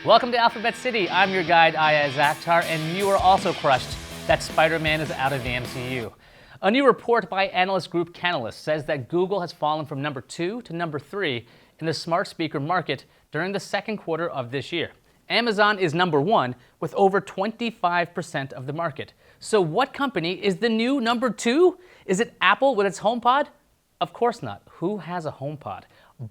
Welcome to Alphabet City. I'm your guide, Ayaz Akhtar, and you are also crushed that Spider-Man is out of the MCU. A new report by analyst group Canalys says that Google has fallen from number 2 to number 3 in the smart speaker market during the second quarter of this year. Amazon is number 1 with over 25% of the market. So what company is the new number 2? Is it Apple with its HomePod? Of course not. Who has a HomePod?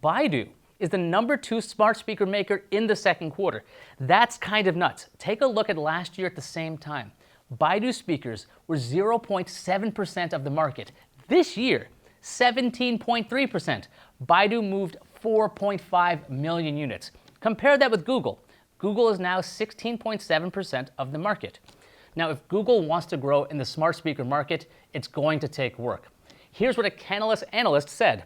Baidu is the number 2 smart speaker maker in the second quarter. That's kind of nuts. Take a look at last year at the same time. Baidu speakers were 0.7% of the market. This year, 17.3%. Baidu moved 4.5 million units. Compare that with Google. Google is now 16.7% of the market. Now, if Google wants to grow in the smart speaker market, it's going to take work. Here's what a Canalys analyst said.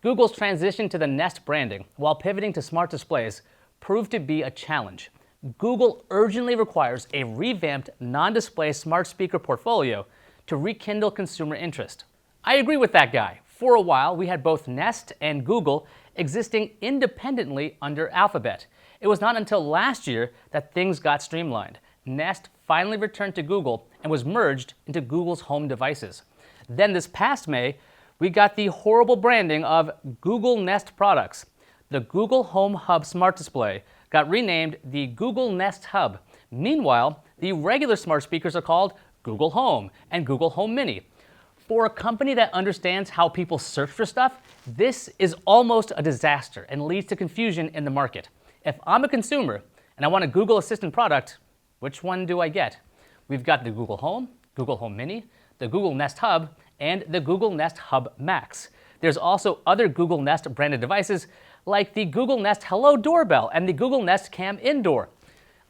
Google's transition to the Nest branding while pivoting to smart displays proved to be a challenge. Google urgently requires a revamped non-display smart speaker portfolio to rekindle consumer interest. I agree with that guy. For a while, we had both Nest and Google existing independently under Alphabet. It was not until last year that things got streamlined. Nest finally returned to Google and was merged into Google's home devices. Then this past May, we got the horrible branding of Google Nest products. The Google Home Hub smart display got renamed the Google Nest Hub. Meanwhile, the regular smart speakers are called Google Home and Google Home Mini. For a company that understands how people search for stuff, this is almost a disaster and leads to confusion in the market. If I'm a consumer and I want a Google Assistant product, which one do I get? We've got the Google Home, Google Home Mini, the Google Nest Hub, and the Google Nest Hub Max. There's also other Google Nest branded devices like the Google Nest Hello Doorbell and the Google Nest Cam Indoor.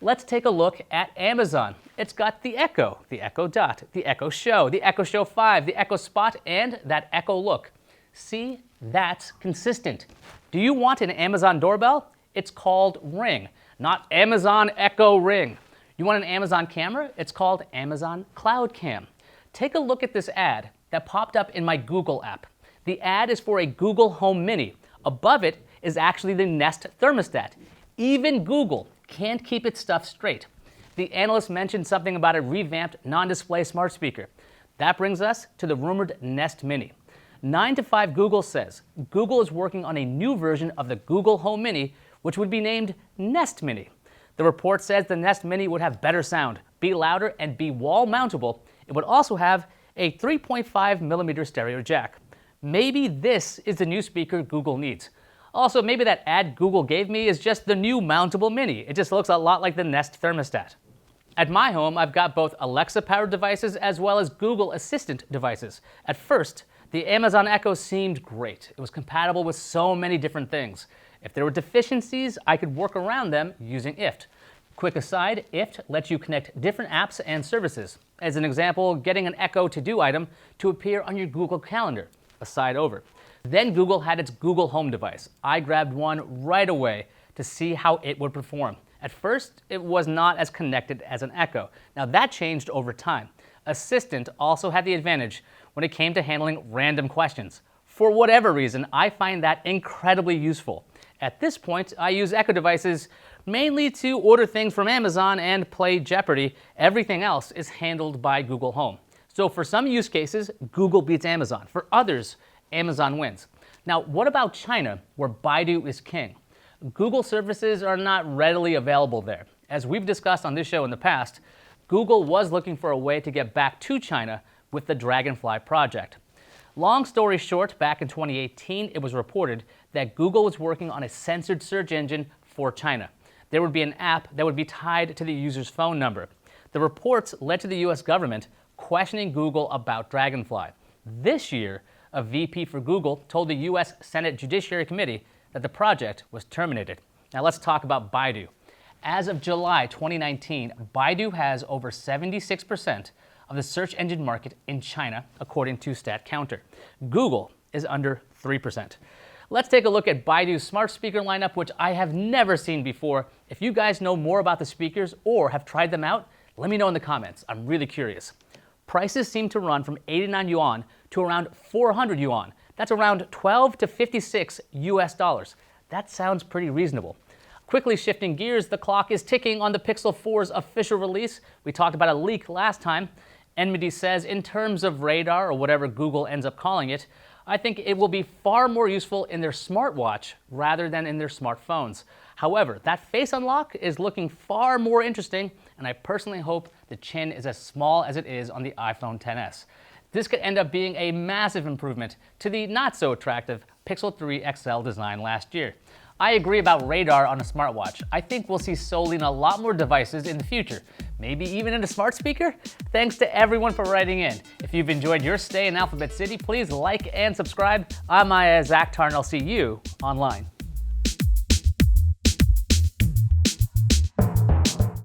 Let's take a look at Amazon. It's got the Echo Dot, the Echo Show, the Echo Show 5, the Echo Spot, and that Echo Look. See, that's consistent. Do you want an Amazon doorbell? It's called Ring, not Amazon Echo Ring. You want an Amazon camera? It's called Amazon Cloud Cam. Take a look at this ad that popped up in my Google app. The ad is for a Google Home Mini. Above it is actually the Nest thermostat. Even Google can't keep its stuff straight. The analyst mentioned something about a revamped non-display smart speaker. That brings us to the rumored Nest Mini. 9 to 5 Google says Google is working on a new version of the Google Home Mini, which would be named Nest Mini. The report says the Nest Mini would have better sound, be louder, and be wall mountable. It would also have a 3.5 millimeter stereo jack. Maybe this is the new speaker Google needs. Also, maybe that ad Google gave me is just the new mountable Mini. It just looks a lot like the Nest thermostat. At my home, I've got both Alexa-powered devices as well as Google Assistant devices. At first, the Amazon Echo seemed great. It was compatible with so many different things. If there were deficiencies, I could work around them using IFT. Quick aside, IFT lets you connect different apps and services. As an example, getting an Echo to-do item to appear on your Google Calendar. Aside over. Then Google had its Google Home device. I grabbed one right away to see how it would perform. At first, it was not as connected as an Echo. Now that changed over time. Assistant also had the advantage when it came to handling random questions. For whatever reason, I find that incredibly useful. At this point, I use Echo devices mainly to order things from Amazon and play Jeopardy. Everything else is handled by Google Home. So for some use cases, Google beats Amazon. For others, Amazon wins. Now, what about China, where Baidu is king? Google services are not readily available there. As we've discussed on this show in the past, Google was looking for a way to get back to China with the Dragonfly project. Long story short, back in 2018, it was reported that Google was working on a censored search engine for China. There would be an app that would be tied to the user's phone number. The reports led to the US government questioning Google about Dragonfly. This year, a VP for Google told the US Senate Judiciary Committee that the project was terminated. Now let's talk about Baidu. As of July 2019, Baidu has over 76% of the search engine market in China, according to StatCounter. Google is under 3%. Let's take a look at Baidu's smart speaker lineup, which I have never seen before. If you guys know more about the speakers or have tried them out, let me know in the comments. I'm really curious. Prices seem to run from 89 yuan to around 400 yuan. That's around 12 to 56 US dollars. That sounds pretty reasonable. Quickly shifting gears, the clock is ticking on the Pixel 4's official release. We talked about a leak last time. Enmity says, in terms of radar, or whatever Google ends up calling it, I think it will be far more useful in their smartwatch rather than in their smartphones. However, that face unlock is looking far more interesting, and I personally hope the chin is as small as it is on the iPhone XS. This could end up being a massive improvement to the not-so-attractive Pixel 3 XL design last year. I agree about radar on a smartwatch. I think we'll see Soli in a lot more devices in the future, maybe even in a smart speaker. Thanks to everyone for writing in. If you've enjoyed your stay in Alphabet City, please like and subscribe. I'm Ayaz Akhtar, and I'll see you online.